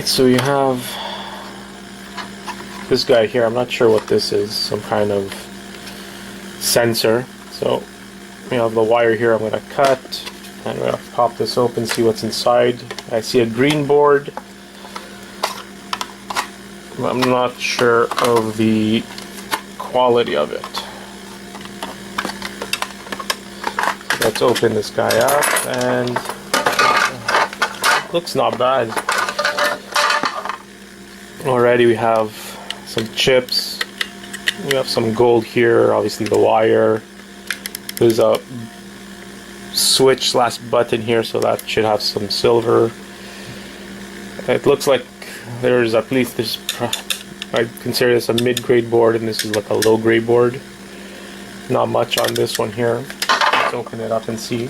So you have this guy here. I'm not sure what this is, some kind of sensor. So we have the wire here I'm going to cut, and we're going to pop this open, see what's inside. I see a green board. I'm not sure of the quality of it. Let's open this guy up, and it looks not bad. Already we have some chips, we have some gold here, obviously the wire. There's a switch slash button here, so that should have some silver. It looks like there's at least this, I consider this a mid-grade board, and this is like a low-grade board. Not much on this one here. Let's open it up and see.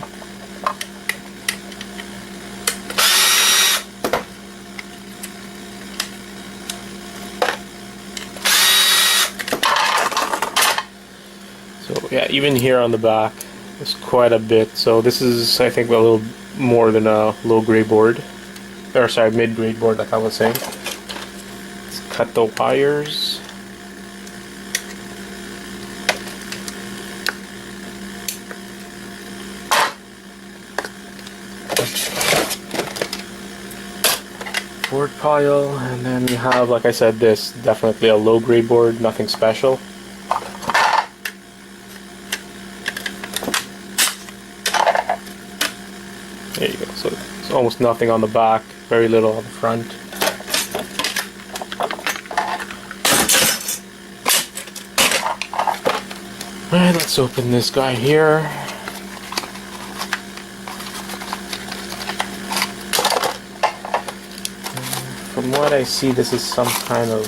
So yeah, even here on the back, there's quite a bit. So this is, I think, a little more than a low-grade board. Or sorry, mid-grade board, like I was saying. Let's cut the wires. Board pile, and then we have, like I said, this definitely a low-grade board, nothing special. There you go. So it's almost nothing on the back, very little on the front. Alright, let's open this guy here. From what I see, this is some kind of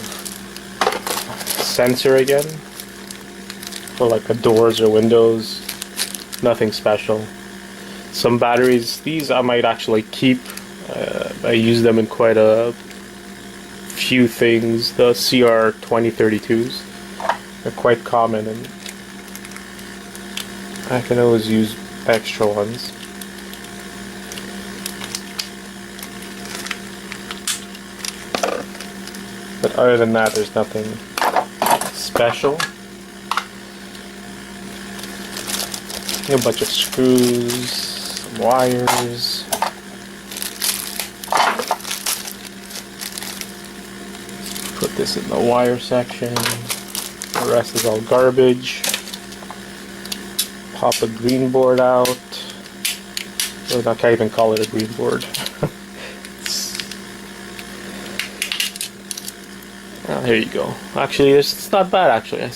sensor again, for like the doors or windows. Nothing special. Some batteries, these I might actually keep. I use them in quite a few things. The CR2032s, they're quite common, and I can always use extra ones. But other than that, there's nothing special. A bunch of screws, some wires. Put this in the wire section. The rest is all garbage. Pop a green board out. Or I can't even call it a green board. Oh, here you go. Actually, it's not bad actually.